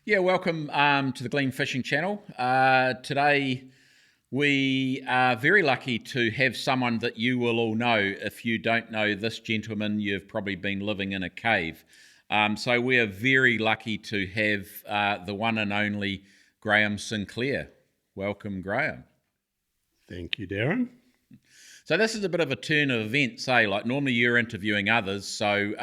Yeah, welcome to the Gleam fishing channel. Today we are very lucky to have someone that you will all know. If you don't know this gentleman, you've probably been living in a cave. So we are very lucky to have the one and only Graeme Sinclair. Welcome, Graeme. Thank you, Darren. So this is a bit of a turn of events, eh? Like normally you're interviewing others, so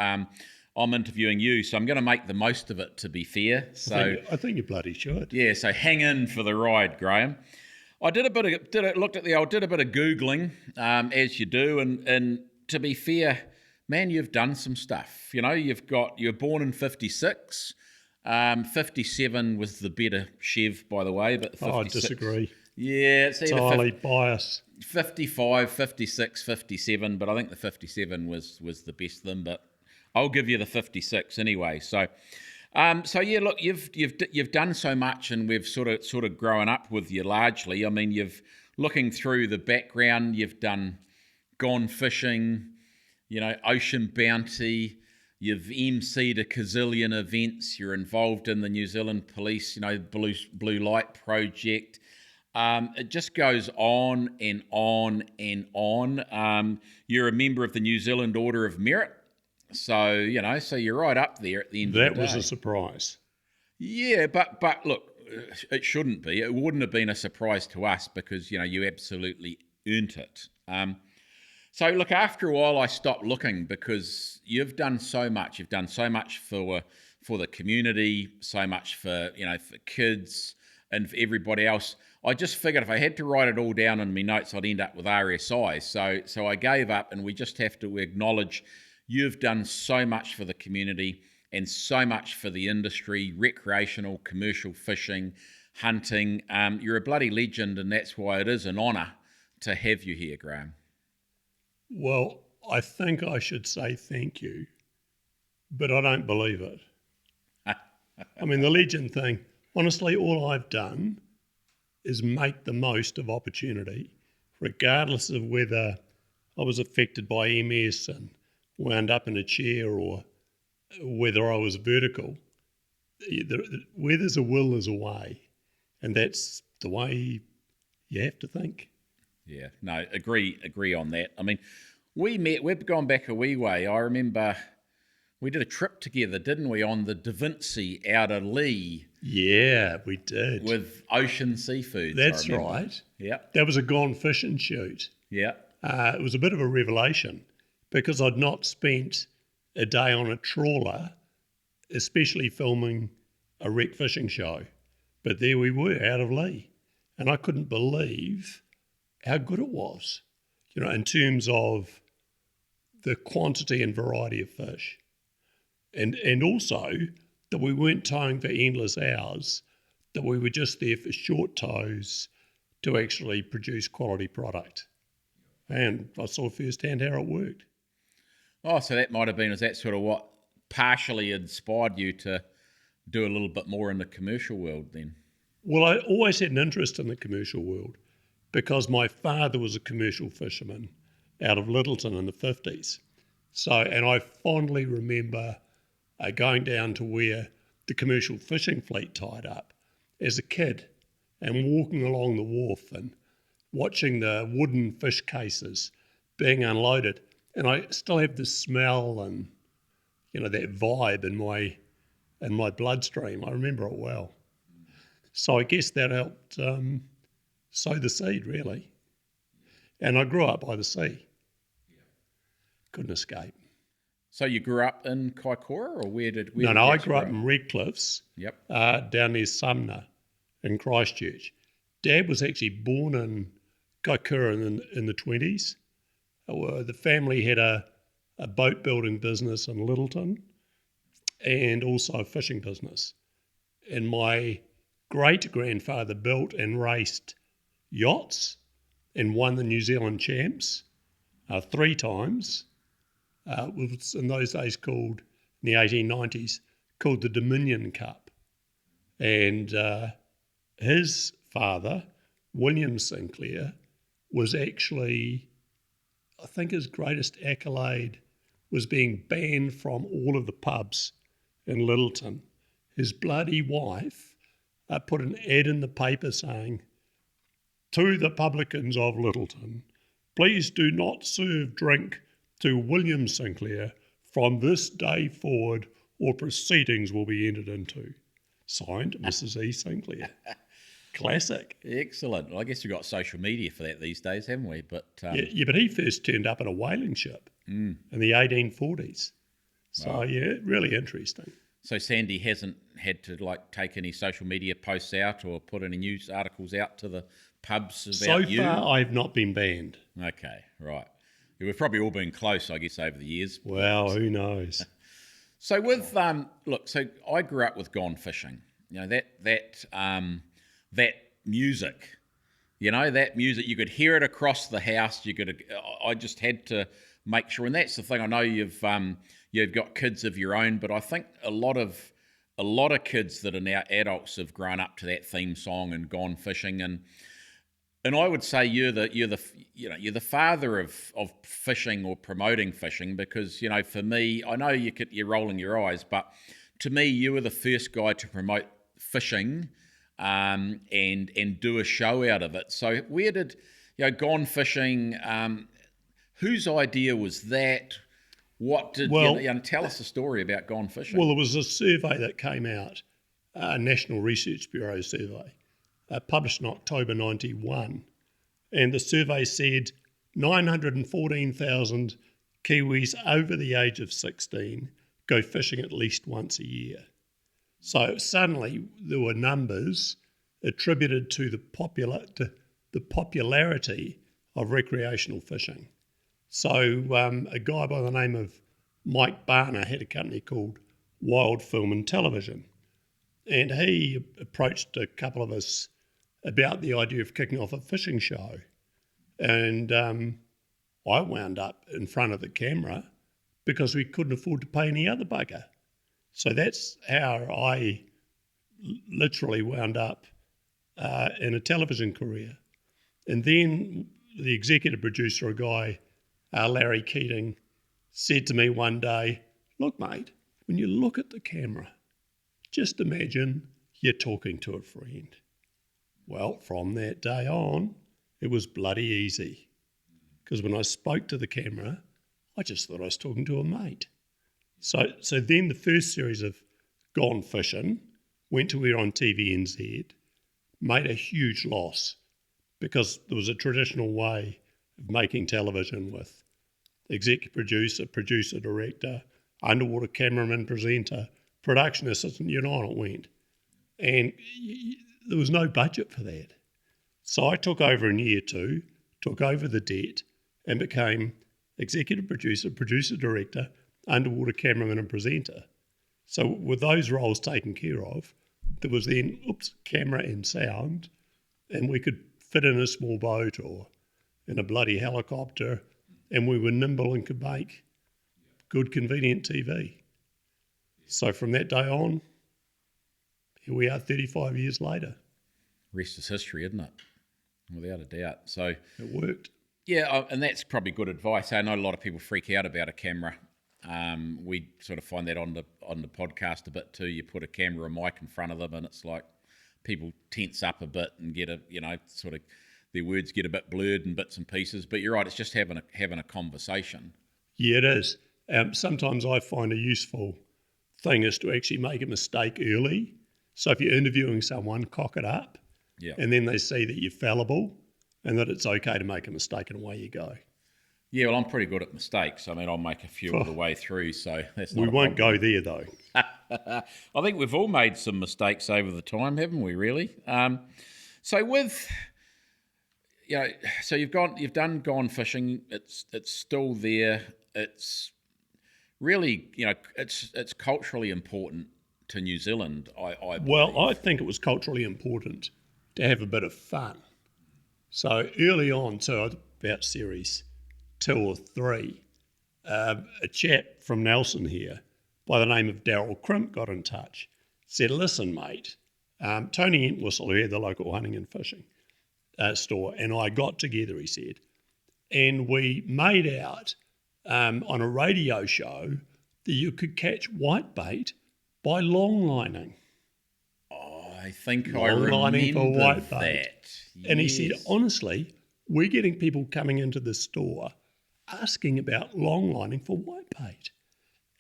I'm interviewing you, so I'm going to make the most of it, to be fair. So I think you bloody should. yeah, so hang in for the ride, Graeme. I did a bit of googling, as you do, and to be fair, man, you've done some stuff. You know, you're born in '56. 57 was the better Chev, by the way, but 56. I disagree. Yeah, it's highly biased. 55, 56, 57, but I think the 57 was the best of them. But I'll give you the 56 anyway. So yeah, look, you've done so much, and we've sort of grown up with you largely. I mean, you've looking through the background, you've gone fishing, you know, Ocean Bounty. You've MC'd a gazillion events. You're involved in the New Zealand Police, you know, Blue Light Project. It just goes on and on and on. You're a member of the New Zealand Order of Merit. So, you know, so you're right up there at the end of the day. That was a surprise. Yeah, but look, it shouldn't be. It wouldn't have been a surprise to us because, you know, you absolutely earned it. So, look, after a while I stopped looking because you've done so much. You've done so much for the community, so much for, you know, for kids and for everybody else. I just figured if I had to write it all down in my notes, I'd end up with RSI. So I gave up, and we just have to acknowledge you've done so much for the community and so much for the industry, recreational, commercial fishing, hunting. You're a bloody legend, and that's why it is an honour to have you here, Graeme. Well, I think I should say thank you, but I don't believe it. I mean, the legend thing, honestly, all I've done is make the most of opportunity, regardless of whether I was affected by MS and wound up in a chair or whether I was vertical. Where there's a will, there's a way. And that's the way you have to think. Yeah, no, agree on that. I mean, we've gone back a wee way. I remember we did a trip together, didn't we, on the Da Vinci out of Lee. Yeah, we did. With Ocean Seafoods. That's right. Yeah. That was a gone fishing shoot. Yeah. It was a bit of a revelation because I'd not spent a day on a trawler, especially filming a rec fishing show. But there we were out of Lee. And I couldn't believe how good it was, you know, in terms of the quantity and variety of fish. And also that we weren't towing for endless hours, that we were just there for short tows to actually produce quality product. And I saw firsthand how it worked. Oh, so that might have been, is that sort of what partially inspired you to do a little bit more in the commercial world then? Well, I always had an interest in the commercial world because my father was a commercial fisherman out of Littleton in the 50s. So, and I fondly remember going down to where the commercial fishing fleet tied up as a kid and walking along the wharf and watching the wooden fish cases being unloaded. And I still have the smell and, you know, that vibe in my bloodstream. I remember it well. So I guess that helped sow the seed, really. And I grew up by the sea. Couldn't escape. So you grew up in Kaikoura, or where did No, I grew up in Redcliffs. Yep. Down near Sumner in Christchurch. Dad was actually born in Kaikoura in the 20s. The family had a boat building business in Littleton and also a fishing business. And my great-grandfather built and raced yachts and won the New Zealand champs 3 times. It was in those days called, in the 1890s, called the Dominion Cup. And his father, William Sinclair, was actually, I think his greatest accolade was being banned from all of the pubs in Littleton. his bloody wife put an ad in the paper saying, "To the publicans of Littleton, please do not serve drink to William Sinclair from this day forward, or proceedings will be entered into. Signed, Mrs. E. Sinclair." Classic. Excellent. Well, I guess we've got social media for that these days, haven't we? But Yeah, but he first turned up in a whaling ship in the 1840s. So, yeah, really interesting. So Sandy hasn't had to take any social media posts out or put any news articles out to the pubs about you? So far, I've not been banned. Okay, right. Yeah, we've probably all been close, I guess, over the years. Well, who knows? So with so I grew up with Gone Fishing. You know, that music. You know, that music, you could hear it across the house. I just had to make sure, and that's the thing. I know you've got kids of your own, but I think a lot of kids that are now adults have grown up to that theme song and Gone Fishing, and I would say you're the father of fishing or promoting fishing, because, you know, for me, I know you're rolling your eyes, but to me, you were the first guy to promote fishing and do a show out of it. So where did, Gone Fishing, whose idea was that? What did, tell us a story about Gone Fishing. Well, there was a survey that came out, a National Research Bureau survey, published in October 91. And the survey said 914,000 Kiwis over the age of 16 go fishing at least once a year. So suddenly there were numbers attributed to the popularity of recreational fishing. So a guy by the name of Mike Barner had a company called Wild Film and Television, and he approached a couple of us about the idea of kicking off a fishing show. And I wound up in front of the camera because we couldn't afford to pay any other bugger. So that's how I literally wound up in a television career. And then the executive producer, a guy, Larry Keating, said to me one day, "Look, mate, when you look at the camera, just imagine you're talking to a friend." Well, from that day on, it was bloody easy, because when I spoke to the camera, I just thought I was talking to a mate. So then the first series of Gone Fishing went to air on TVNZ, made a huge loss, because there was a traditional way of making television with executive producer, director, underwater cameraman, presenter, production assistant, on it went. And there was no budget for that. So I took over in year 2, took over the debt, and became executive producer, director, underwater cameraman and presenter. So with those roles taken care of, there was then, camera and sound, and we could fit in a small boat or in a bloody helicopter, and we were nimble and could make good, convenient TV. So from that day on, here we are 35 years later. Rest is history, isn't it? Without a doubt. So it worked. Yeah, and that's probably good advice. I know a lot of people freak out about a camera. We sort of find that on the podcast a bit too. You put a camera or mic in front of them, and it's like people tense up a bit and get sort of their words get a bit blurred in bits and pieces. But you're right, it's just having a conversation. Yeah, it is. Sometimes I find a useful thing is to actually make a mistake early. So if you're interviewing someone, cock it up, and then they see that you're fallible and that it's okay to make a mistake, and away you go. Yeah, well, I'm pretty good at mistakes. I mean, I'll make a few all the way through, so that's not we won't go there, though. I think we've all made some mistakes over the time, haven't we, really? So with, so you've done Gone Fishing. It's still there. It's really, it's culturally important to New Zealand, I believe. Well, I think it was culturally important to have a bit of fun. So early on, so about series 2 or 3, a chap from Nelson here by the name of Darryl Crimp got in touch, said, "Listen, mate, Tony Entwistle, who had the local hunting and fishing store, and I got together," he said, "and we made out on a radio show that you could catch whitebait by longlining." I think I long lining for remember whitebait. that. And he said, Yes. honestly, we're getting people coming into the store asking about long lining for whitebait.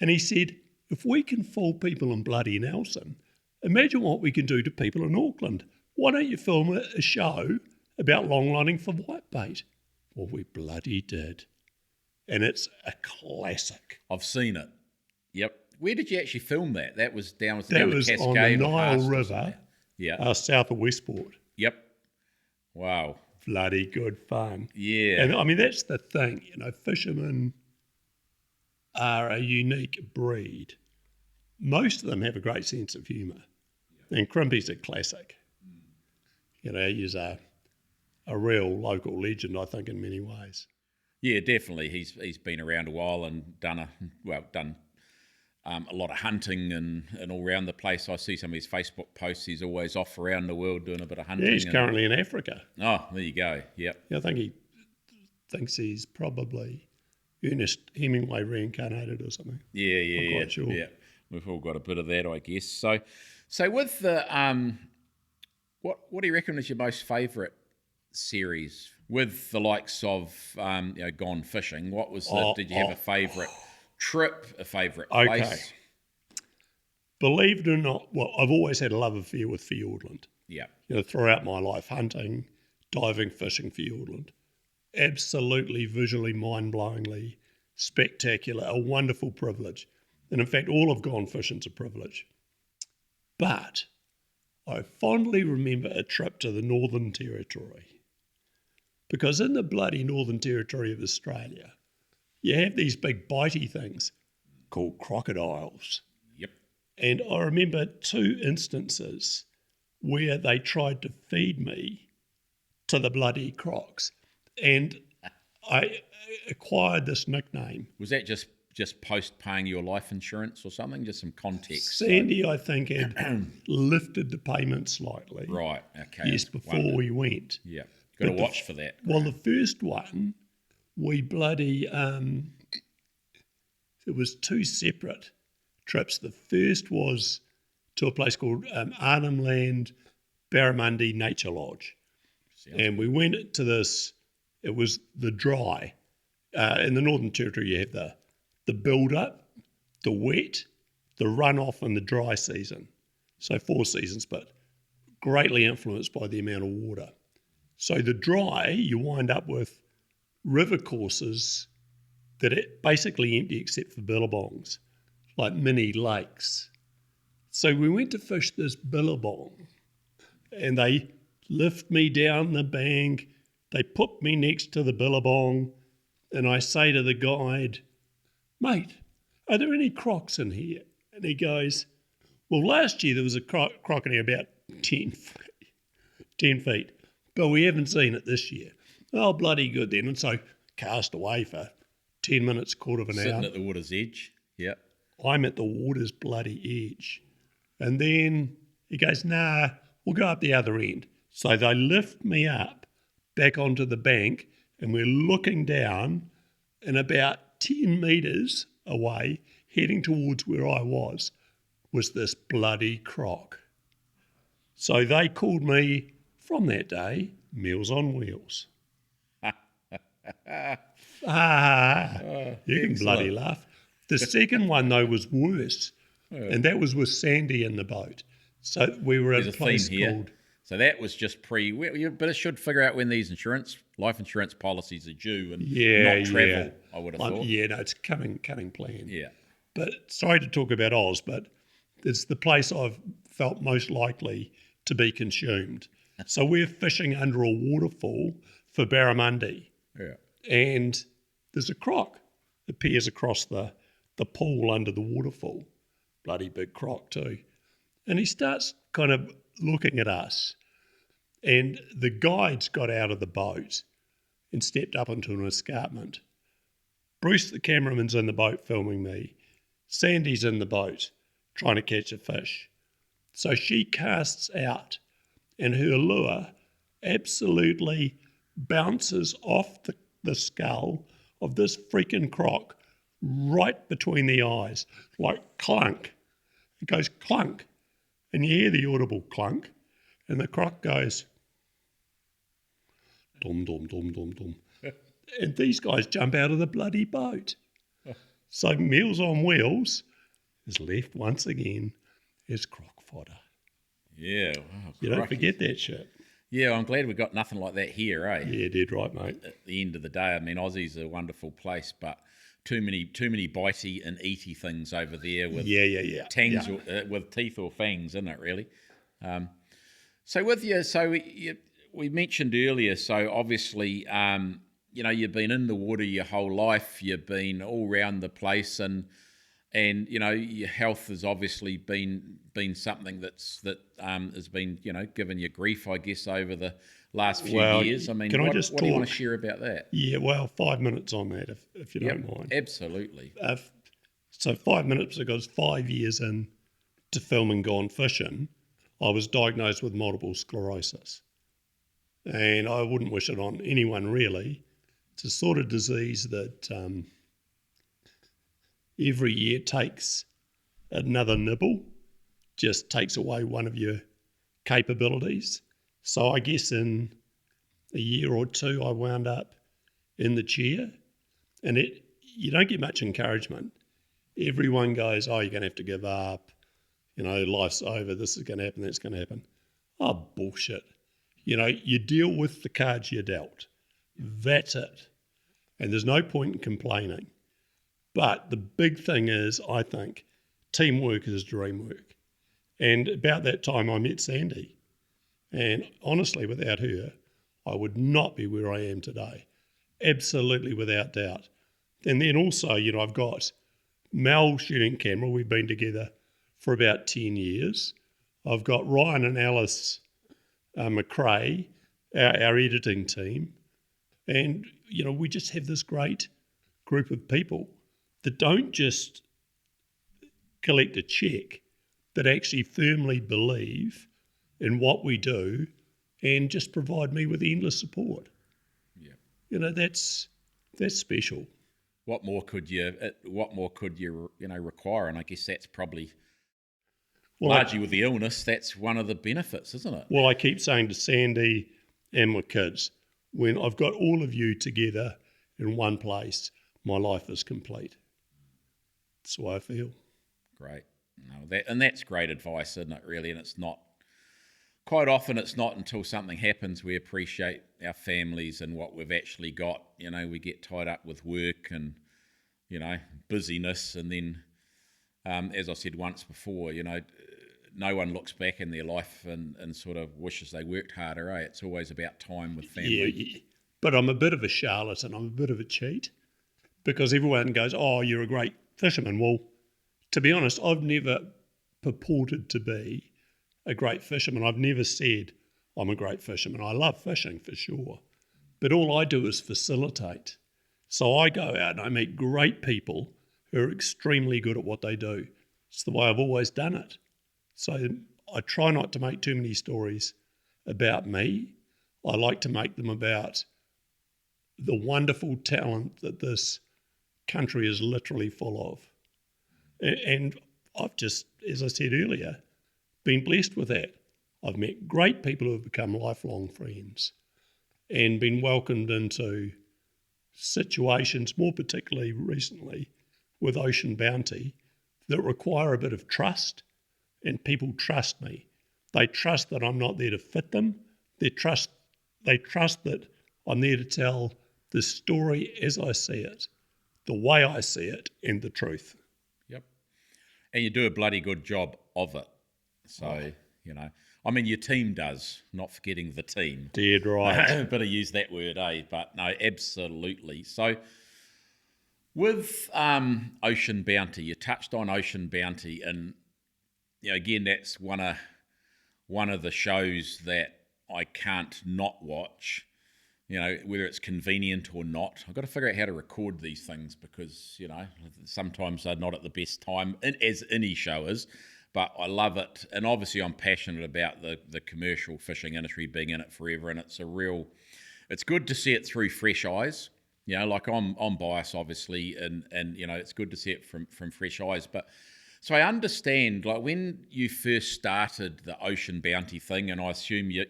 And he said, if we can fool people in bloody Nelson, imagine what we can do to people in Auckland. Why don't you film a show about long lining for whitebait? Well, we bloody did. And it's a classic. I've seen it. Yep. Where did you actually film that? That was down That the was Cascade on the or Nile Haast or River, something. Yeah. south of Westport. Yep. Wow. Bloody good fun. Yeah. And I mean, that's the thing, fishermen are a unique breed. Most of them have a great sense of humour. And Crimpy's a classic. He's a real local legend, I think, in many ways. Yeah, definitely. He's been around a while and done a lot of hunting and all around the place. I see some of his Facebook posts. He's always off around the world doing a bit of hunting. Yeah, he's currently in Africa. Oh, there you go. Yep. I think he thinks he's probably Ernest Hemingway reincarnated or something. Yeah. I'm quite sure. Yeah, we've all got a bit of that, I guess. So with the what do you reckon is your most favourite series with the likes of Gone Fishing? What was did you have a favourite trip, a favourite place? Okay. Believe it or not, well, I've always had a love affair with Fiordland. Yeah. Throughout my life, hunting, diving, fishing Fiordland. Absolutely visually, mind-blowingly spectacular, a wonderful privilege. And in fact, all of Gone Fishing's a privilege. But I fondly remember a trip to the Northern Territory. Because in the bloody Northern Territory of Australia, you have these big bitey things called crocodiles. Yep. And I remember 2 instances where they tried to feed me to the bloody crocs. And I acquired this nickname. Was that just post paying your life insurance or something? Just some context. Sandy, I think, had lifted the payment slightly. Right. Okay. Yes, before we went. Yeah. Got to watch for that. Well, the first one, we bloody, it was 2 separate trips. The first was to a place called Arnhem Barramundi Nature Lodge. And we went to this, it was the dry. In the Northern Territory, you have the build-up, the wet, the runoff, and the dry season. So 4 seasons, but greatly influenced by the amount of water. So the dry, you wind up with river courses that are basically empty except for billabongs, like mini lakes. So we went to fish this billabong, and they lift me down the bank, they put me next to the billabong, and I say to the guide, mate, are there any crocs in here? And he goes, well, last year there was a crocodile about 10 feet, but we haven't seen it this year. Oh, bloody good then. And so cast away for 10 minutes, quarter of an hour. Sitting at the water's edge. Yep. I'm at the water's bloody edge. And then he goes, nah, we'll go up the other end. So they lift me up back onto the bank, and we're looking down, and about 10 metres away, heading towards where I was this bloody croc. So they called me, from that day, Meals on Wheels. You can bloody laugh. The second one, though, was worse, and that was with Sandy in the boat. So we were at a place called... So that was just you better should figure out when these life insurance policies are due and not travel, I would have thought. Yeah, no, it's cunning plan. Yeah. But sorry to talk about Oz, but it's the place I've felt most likely to be consumed. So we're fishing under a waterfall for barramundi. Yeah. And there's a croc that appears across the pool under the waterfall. Bloody big croc too. And he starts kind of looking at us. And the guides got out of the boat and stepped up into an escarpment. Bruce, the cameraman's in the boat filming me. Sandy's in the boat trying to catch a fish. So she casts out, and her lure absolutely bounces off the skull of this freaking croc right between the eyes, like clunk. It goes clunk, and you hear the audible clunk, And the croc goes, dum, dum, dum, dum, dum. And these guys jump out of the bloody boat. So Meals on Wheels is left once again as croc fodder. Yeah. Wow, You don't forget that shit. Yeah, I'm glad we've got nothing like that here, eh? Yeah, dead right, mate. At the end of the day, I mean, Aussie's a wonderful place, but too many bitey and eaty things over there with tangs with teeth or fangs, isn't it? Really. So with you, we mentioned earlier. So obviously, you've been in the water your whole life. You've been all around the place, and your health has obviously been something that has been given you grief, I guess, over the last few years. I mean, what do you want to share about that? Yeah, well, 5 minutes on that, if you don't mind. Absolutely. So 5 minutes ago, 5 years in to filming Gone Fishing, I was diagnosed with multiple sclerosis. And I wouldn't wish it on anyone, really. It's a sort of disease that every year takes another nibble, just takes away one of your capabilities. So I guess in a year or two, I wound up in the chair, and you don't get much encouragement. Everyone goes, oh, you're going to have to give up. Life's over. This is going to happen. That's going to happen. Oh, bullshit. You deal with the cards you're dealt. That's it. And there's no point in complaining. But the big thing is, I think, teamwork is dream work. And about that time, I met Sandy. And honestly, without her, I would not be where I am today. Absolutely, without doubt. And then also, I've got Mel shooting camera. We've been together for about 10 years. I've got Ryan and Alice McRae, our editing team. And, we just have this great group of people that don't just collect a check, that actually firmly believe in what we do and just provide me with endless support. Yeah. That's special. What more could you require? And I guess that's probably largely with the illness, that's one of the benefits, isn't it? Well, I keep saying to Sandy and my kids, when I've got all of you together in one place, my life is complete. That's the way I feel. Great. No, that's great advice, isn't it, really? And it's not, quite often it's not until something happens we appreciate our families and what we've actually got. We get tied up with work and, busyness. And then, as I said once before, no one looks back in their life and sort of wishes they worked harder, eh? It's always about time with family. Yeah, but I'm a bit of a charlatan. I'm a bit of a cheat because everyone goes, oh, you're a great fisherman. Well, to be honest, I've never purported to be a great fisherman. I've never said I'm a great fisherman. I love fishing for sure, but all I do is facilitate. So I go out and I meet great people who are extremely good at what they do. It's the way I've always done it. So I try not to make too many stories about me. I like to make them about the wonderful talent that this country is literally full of. And I've just, as I said earlier, been blessed with that. I've met great people who have become lifelong friends and been welcomed into situations, more particularly recently with Ocean Bounty, that require a bit of trust, and people trust me. They trust that I'm not there to fit them. They trust that I'm there to tell the story as I see it, the way I see it, and the truth. Yep. And you do a bloody good job of it. So, I mean, your team does, not forgetting the team. Dead right. But I use that word, eh? But no, absolutely. So with Ocean Bounty, you touched on Ocean Bounty, and again, that's one of the shows that I can't not watch. Whether it's convenient or not. I've got to figure out how to record these things because sometimes they're not at the best time, as any show is. But I love it, and obviously I'm passionate about the commercial fishing industry, being in it forever, and it's good to see it through fresh eyes. Like I'm biased, obviously, and it's good to see it from fresh eyes. But So I understand, like when you first started the ocean bounty thing, and I assume you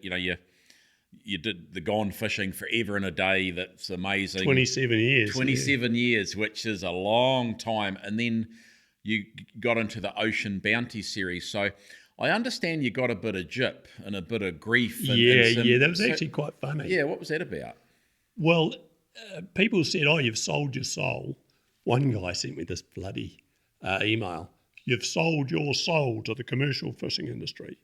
did the gone fishing forever and a day. That's amazing. 27 years. 27 years, which is a long time. And then you got into the ocean bounty series. So I understand you got a bit of jip and a bit of grief. And that was actually quite funny. Yeah, what was that about? Well, people said, "Oh, you've sold your soul." One guy sent me this bloody email. "You've sold your soul to the commercial fishing industry."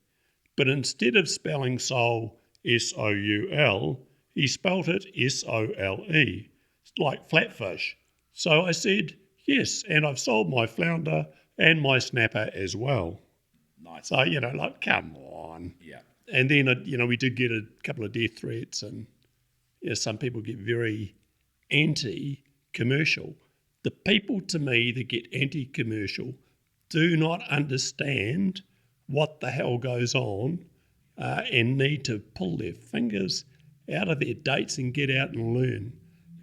But instead of spelling soul S-O-U-L, he spelt it S-O-L-E, like flatfish. So I said, yes, and I've sold my flounder and my snapper as well. Nice. So, like, come on. Yeah. And then, we did get a couple of death threats, and some people get very anti-commercial. The people, to me, that get anti-commercial do not understand what the hell goes on and need to pull their fingers out of their dates and get out and learn.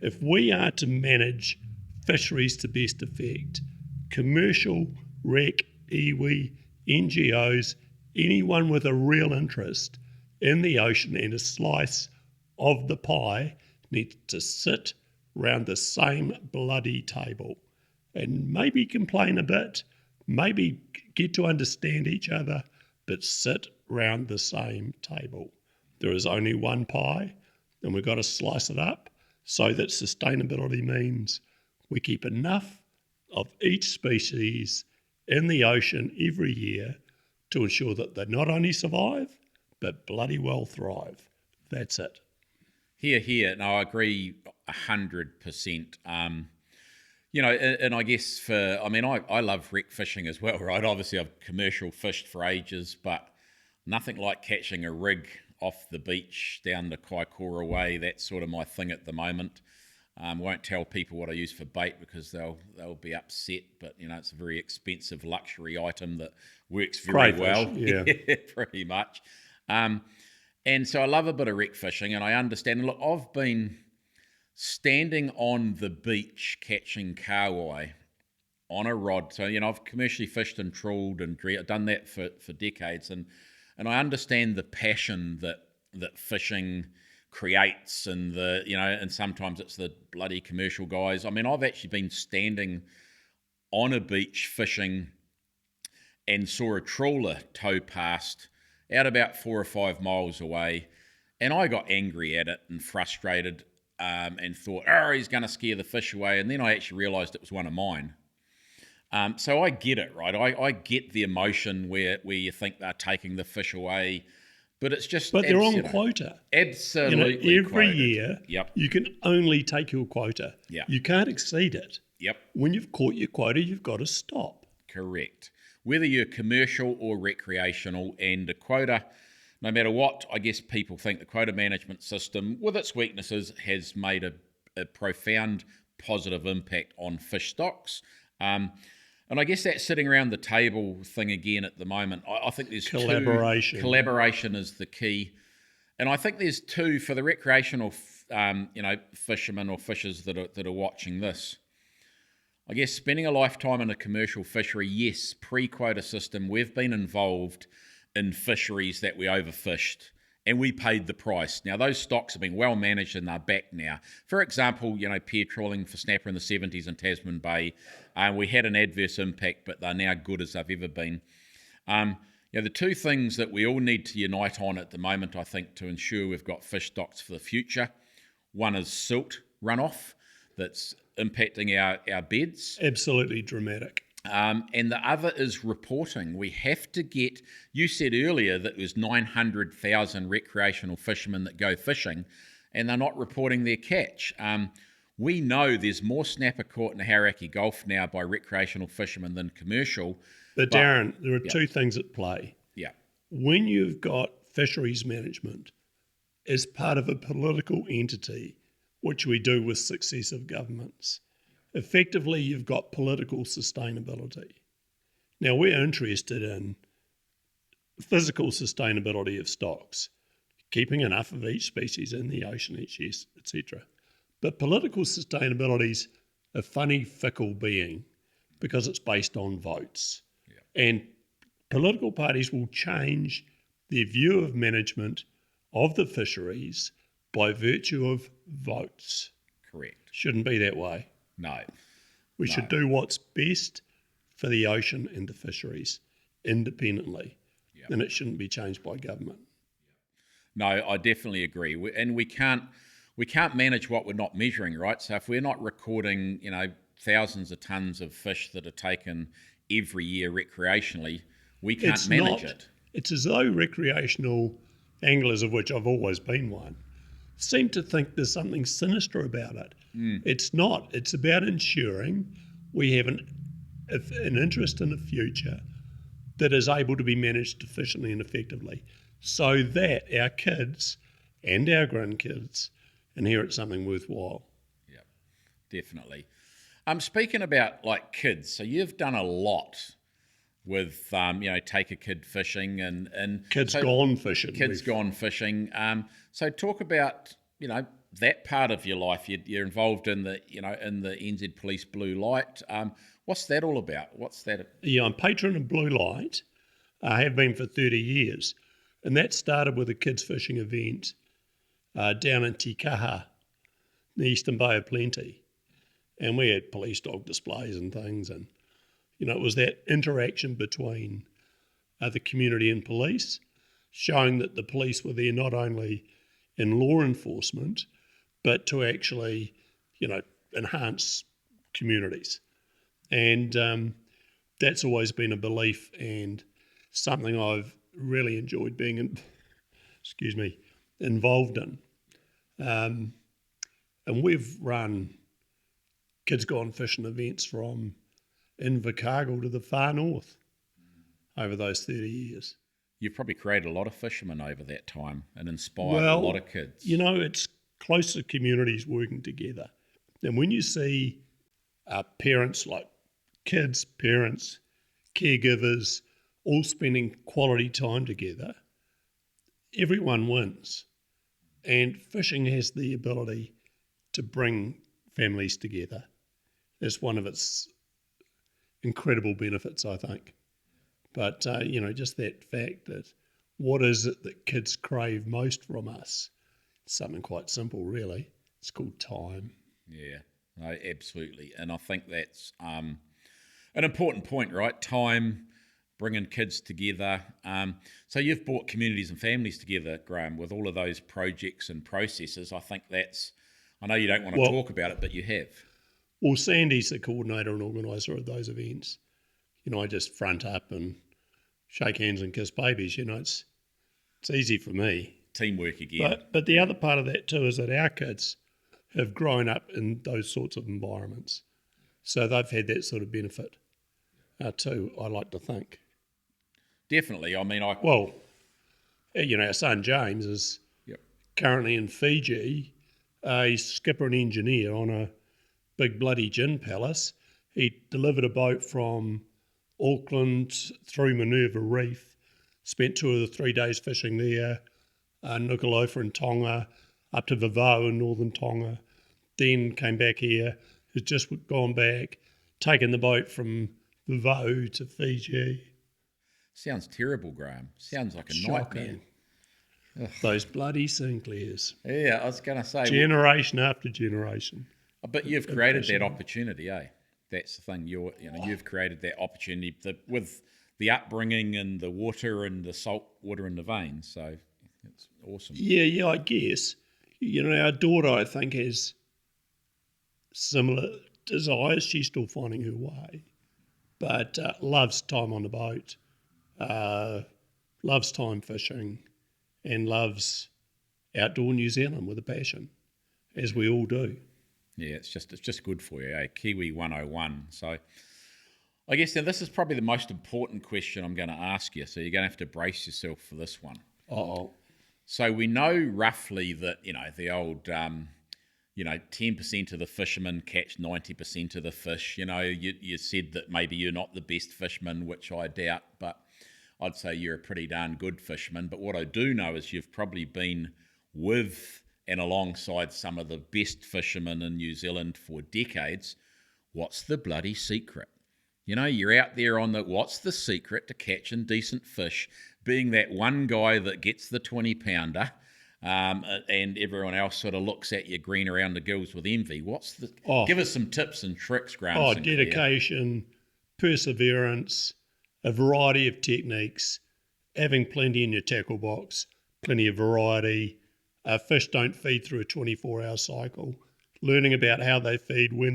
If we are to manage fisheries to best effect, commercial, rec, iwi, NGOs, anyone with a real interest in the ocean and a slice of the pie needs to sit round the same bloody table and maybe complain a bit, maybe get to understand each other, but sit round the same table. There is only one pie, and we've got to slice it up so that sustainability means we keep enough of each species in the ocean every year to ensure that they not only survive, but bloody well thrive. That's it. Here. No, I agree 100%. And I guess I love rec fishing as well, right? Obviously, I've commercial fished for ages, but nothing like catching a rig off the beach down the Kaikoura way. That's sort of my thing at the moment. Won't tell people what I use for bait because they'll be upset, but it's a very expensive luxury item that works very well. Yeah. Pretty much. And so I love a bit of rec fishing, and I understand. Look, I've been standing on the beach catching kahawai on a rod. So, I've commercially fished and trawled and I've done that for decades, and I understand the passion that fishing creates, and and sometimes it's the bloody commercial guys. I've actually been standing on a beach fishing and saw a trawler tow past out about 4 or 5 miles away, and I got angry at it and frustrated, and thought, he's going to scare the fish away. And then I actually realised it was one of mine. So I get it, right? I get the emotion where you think they're taking the fish away, but it's just... But they're on quota. Absolutely every quoted. year, Yep. You can only take your quota. Yep. You can't exceed it. Yep. When you've caught your quota, you've got to stop. Correct. Whether you're commercial or recreational, and a quota, no matter what, I guess people think the quota management system, with its weaknesses, has made a profound positive impact on fish stocks. And I guess that sitting around the table thing again at the moment, I think there's collaboration. Collaboration is the key. And I think there's two for the recreational, fishermen or fishers that are watching this. I guess spending a lifetime in a commercial fishery, yes, pre-quota system, we've been involved in fisheries that we overfished, and we paid the price. Now, those stocks have been well managed and they're back now. For example, pair trawling for snapper in the 70s in Tasman Bay, we had an adverse impact, but they're now good as they've ever been. The two things that we all need to unite on at the moment, I think, to ensure we've got fish stocks for the future, one is silt runoff that's impacting our beds. Absolutely dramatic. And the other is reporting. We have to get, you said earlier that there's 900,000 recreational fishermen that go fishing and they're not reporting their catch. We know there's more snapper caught in the Hauraki Gulf now by recreational fishermen than commercial. But Darren, there are two things at play. Yeah. When you've got fisheries management as part of a political entity, which we do with successive governments, effectively you've got political sustainability. Now, we're interested in physical sustainability of stocks, keeping enough of each species in the ocean each year, etc. But political sustainability's a funny, fickle being because it's based on votes. And political parties will change their view of management of the fisheries by virtue of votes. Correct. Shouldn't be that way. No. We should do what's best for the ocean and the fisheries independently. Yep. And it shouldn't be changed by government. No, I definitely agree. And we can't manage what we're not measuring, right? So if we're not recording, thousands of tons of fish that are taken every year recreationally, we can't manage it. It's as though recreational anglers, of which I've always been one, seem to think there's something sinister about it. It's not. It's about ensuring we have an interest in a future that is able to be managed efficiently and effectively, so that our kids and our grandkids inherit something worthwhile. Yeah, definitely. Speaking about like kids, so you've done a lot with take a kid fishing and Kids gone fishing. Kids gone fishing. So talk about that part of your life. You're involved in the NZ Police Blue Light. What's that all about? What's that? Yeah, I'm patron of Blue Light. I have been for 30 years. And that started with a kids fishing event down in Te Kaha, the Eastern Bay of Plenty. And we had police dog displays and things. And, it was that interaction between the community and police, showing that the police were there not only in law enforcement, but to actually, enhance communities. And that's always been a belief and something I've really enjoyed being involved in. And we've run kids gone fishing events from Invercargill to the far north over those 30 years. You've probably created a lot of fishermen over that time and inspired a lot of kids. It's closer communities working together. And when you see parents, like kids, parents, caregivers, all spending quality time together, everyone wins. And fishing has the ability to bring families together. It's one of its incredible benefits, I think. But, just that fact that what is it that kids crave most from us? It's something quite simple, really. It's called time. Yeah, no, absolutely. And I think that's an important point, right? Time, bringing kids together. So you've brought communities and families together, Graeme, with all of those projects and processes. I think I know you don't want to talk about it, but you have. Well, Sandy's the coordinator and organiser of those events. I just front up and shake hands and kiss babies. It's easy for me. Teamwork again. But the other part of that too is that our kids have grown up in those sorts of environments. So they've had that sort of benefit too, I like to think. Definitely. I mean, our son James is currently in Fiji. He's skipper and engineer on a big bloody gin palace. He delivered a boat from Auckland through Minerva Reef, spent 2 or 3 days fishing there, Nuku'alofa and Tonga, up to Vavau in northern Tonga, then came back here, has just gone back, taken the boat from Vavau to Fiji. Sounds terrible, Graeme. Sounds like a Shocking. Nightmare. Those bloody Sinclairs. Yeah, I was going to say. Generation after generation. But you've created that opportunity, eh? That's the thing. You've created that opportunity with the upbringing and the water and the salt water in the veins. So it's awesome. Yeah, I guess. Our daughter, I think, has similar desires. She's still finding her way, but loves time on the boat, loves time fishing, and loves outdoor New Zealand with a passion, as we all do. Yeah, it's just good for you, eh? Kiwi 101. So I guess now this is probably the most important question I'm going to ask you. So you're going to have to brace yourself for this one. Uh-oh. So we know roughly that, the old, 10% of the fishermen catch 90% of the fish. You said that maybe you're not the best fisherman, which I doubt, but I'd say you're a pretty darn good fisherman. But what I do know is you've probably been with and alongside some of the best fishermen in New Zealand for decades. What's the bloody secret? You know, you're out there on what's the secret to catching decent fish? Being that one guy that gets the 20-pounder, and everyone else sort of looks at you green around the gills with envy. Give us some tips and tricks, Graeme Sinclair. Dedication, perseverance, a variety of techniques, having plenty in your tackle box, plenty of variety. Fish don't feed through a 24-hour cycle. Learning about how they feed, when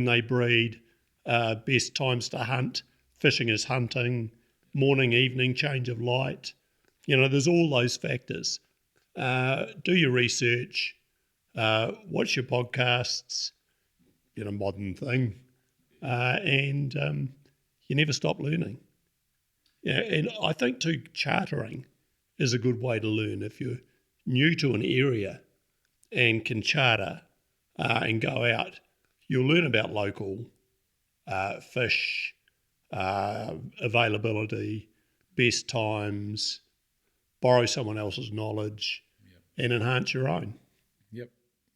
they breed, best times to hunt. Fishing is hunting, morning, evening, change of light. You know, there's all those factors. Do your research, watch your podcasts, you know, modern thing, and you never stop learning. Yeah, and I think too, chartering is a good way to learn. If you're new to an area and can charter and go out, you'll learn about local fish, availability, best times, borrow someone else's knowledge, and enhance your own. Yep.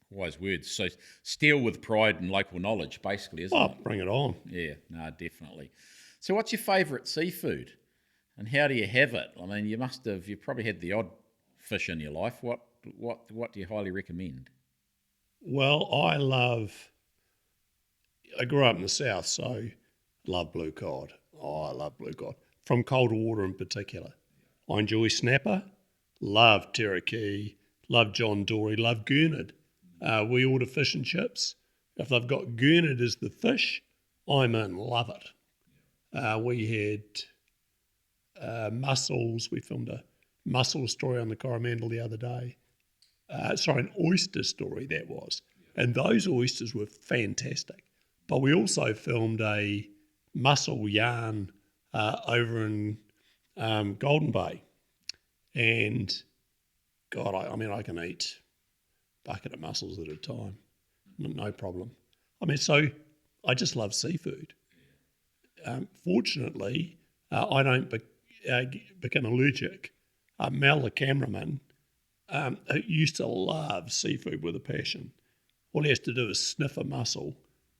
Wise words. So steal with pride and local knowledge, basically, isn't it? Bring it on. Yeah, no, definitely. So what's your favourite seafood? And how do you have it? I mean, you've probably had the odd fish in your life. What do you highly recommend? Well, I grew up in the south, so I love blue cod. I love blue cod. From cold water in particular. I enjoy snapper, love teriyaki, love John Dory, love gurnard. We order fish and chips. If they've got gurnard as the fish, I'm in, love it. We had mussels. We filmed a mussel story on the Coromandel the other day. An oyster story that was. And those oysters were fantastic. But we also filmed a mussel yarn over in Golden Bay. And God, I can eat a bucket of mussels at a time. No problem. I mean, so I just love seafood. Fortunately, I don't become allergic. Mel, the cameraman, who used to love seafood with a passion. All he has to do is sniff a mussel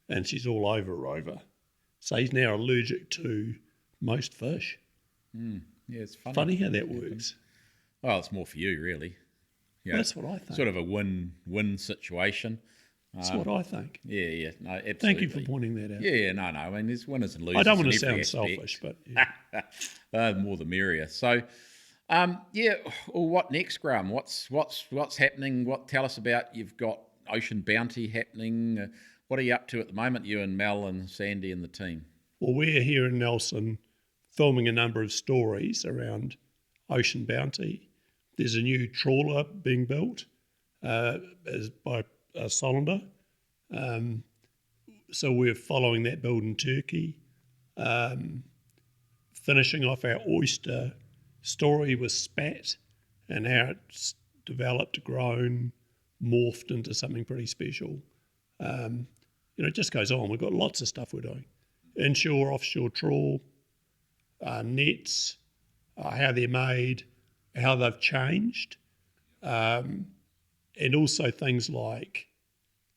and she's all over Rover. So he's now allergic to most fish. Yeah, it's funny. Funny how that works. Well, it's more for you, really. Yeah, well, that's what I think. Sort of a win-win situation. That's what I think. Yeah, no, absolutely. Thank you for pointing that out. Yeah, no. I mean, there's winners and losers. I don't want to in every sound aspect. selfish, but yeah. More the merrier. So, well, what next, Graeme? What's happening? Tell us about? You've got Ocean Bounty happening. What are you up to at the moment? You and Mel and Sandy and the team. Well, we're here in Nelson, filming a number of stories around Ocean Bounty. There's a new trawler being built by Solander. So we're following that build in Turkey. Finishing off our oyster story with Spat and how it's developed, grown, morphed into something pretty special. It just goes on. We've got lots of stuff we're doing. Inshore, offshore trawl, nets, how they're made, how they've changed, and also things like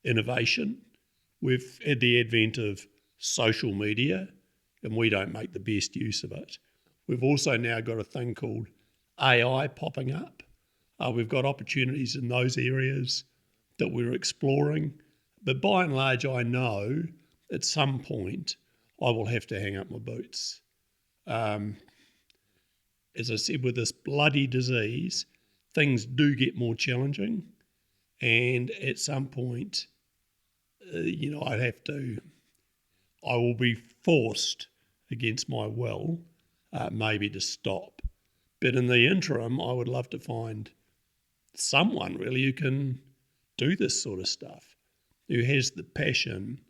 innovation. We've had the advent of social media, and we don't make the best use of it. We've also now got a thing called AI popping up. We've got opportunities in those areas that we're exploring. But by and large, I know at some point I will have to hang up my boots. As I said, with this bloody disease, things do get more challenging. And at some point, I will be forced against my will, maybe to stop. But in the interim, I would love to find someone really who can do this sort of stuff, who has the passion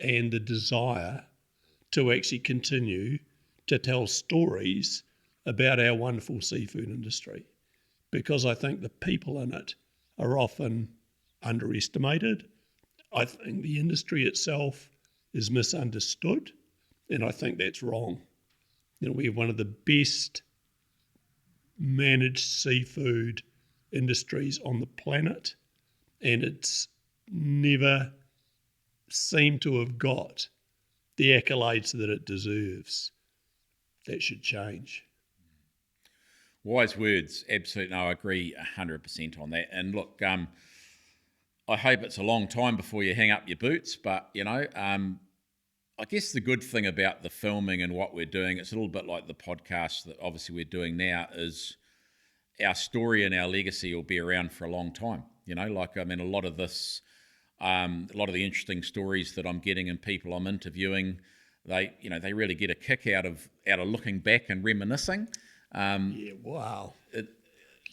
and the desire to actually continue to tell stories about our wonderful seafood industry. Because I think the people in it are often underestimated. I think the industry itself is misunderstood, and I think that's wrong. We have one of the best managed seafood industries on the planet, and it's never seemed to have got the accolades that it deserves. That should change. Wise words, absolutely. No, I agree 100% on that. And look, I hope it's a long time before you hang up your boots, but I guess the good thing about the filming and what we're doing, it's a little bit like the podcast that obviously we're doing now, is our story and our legacy will be around for a long time. A lot of this, a lot of the interesting stories that I'm getting and people I'm interviewing, they really get a kick out of looking back and reminiscing. Wow.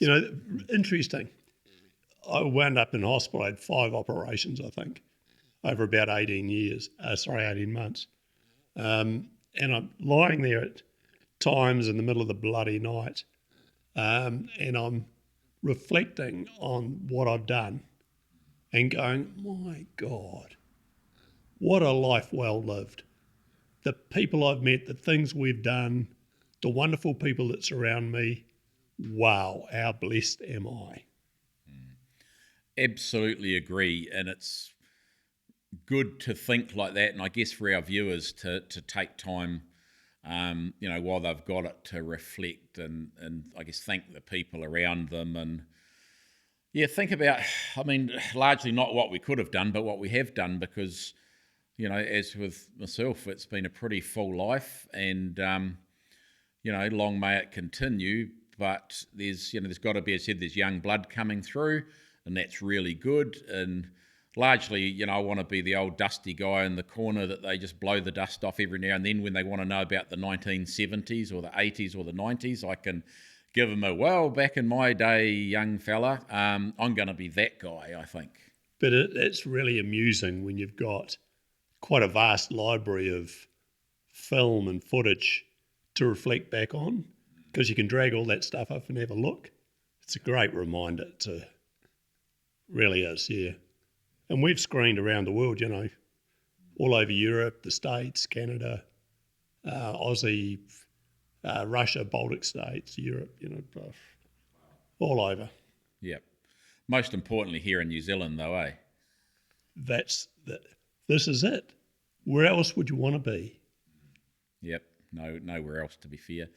Interesting. I wound up in hospital. I had 5 operations, I think, over about 18 months. And I'm lying there at times in the middle of the bloody night, and I'm reflecting on what I've done and going, my God, what a life well lived. The people I've met, the things we've done, the wonderful people that surround me, wow, how blessed am I? Absolutely agree. And it's good to think like that. And I guess for our viewers to take time, while they've got it, to reflect and I guess thank the people around them. And think about, largely not what we could have done, but what we have done, because, as with myself, it's been a pretty full life, and, long may it continue. But there's got to be, as I said, there's young blood coming through, and that's really good. And largely, I want to be the old dusty guy in the corner that they just blow the dust off every now and then when they want to know about the 1970s or the 80s or the 90s. I can give them back in my day, young fella, I'm going to be that guy, I think. But it's really amusing when you've got quite a vast library of film and footage to reflect back on, because you can drag all that stuff up and have a look. It's a great reminder. Really is, yeah. And we've screened around the world, all over Europe, the States, Canada, Aussie, Russia, Baltic states, Europe, all over. Yep. Most importantly here in New Zealand, though, eh? This is it. Where else would you want to be? Yep. Nowhere else, to be fair.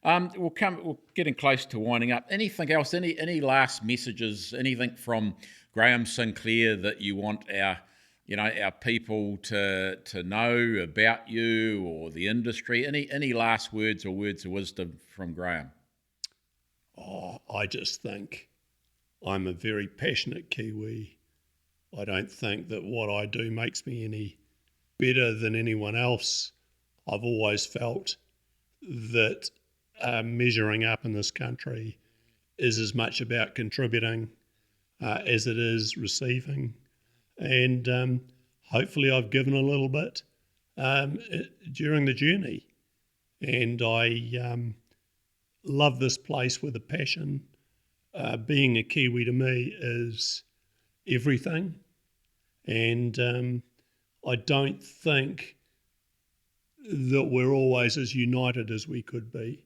We're getting close to winding up. Anything else? Any last messages? Anything from Graeme Sinclair that you want our people to know about you or the industry? Any last words or words of wisdom from Graeme? I just think I'm a very passionate Kiwi. I don't think that what I do makes me any better than anyone else. I've always felt that measuring up in this country is as much about contributing as it is receiving. And hopefully I've given a little bit during the journey. And I love this place with a passion. Being a Kiwi to me is everything. And I don't think that we're always as united as we could be.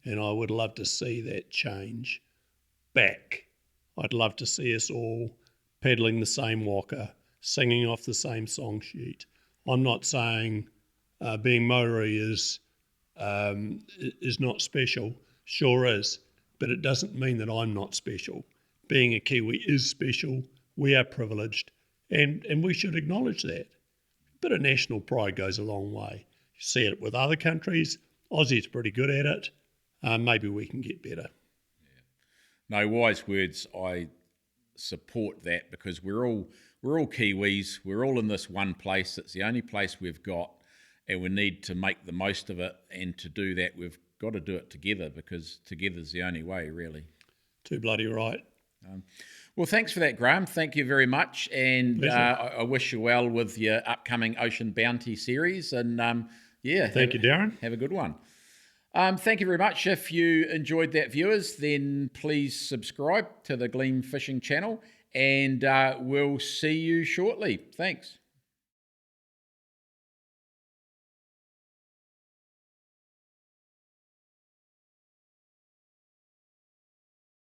And I would love to see that change back. I'd love to see us all paddling the same waka, singing off the same song sheet. I'm not saying being Maori is not special. Sure is. But it doesn't mean that I'm not special. Being a Kiwi is special. We are privileged. And we should acknowledge that. A bit of national pride goes a long way. You see it with other countries. Aussie's pretty good at it. Maybe we can get better. Yeah. No, wise words. I support that, because we're all Kiwis. We're all in this one place. It's the only place we've got, and we need to make the most of it. And to do that, we've got to do it together, because together's the only way, really. Too bloody right. Well, thanks for that, Graeme. Thank you very much. And I wish you well with your upcoming Ocean Bounty series. And thank you, Darren. Have a good one. Thank you very much. If you enjoyed that, viewers, then please subscribe to the Gleam Fishing channel, and we'll see you shortly. Thanks.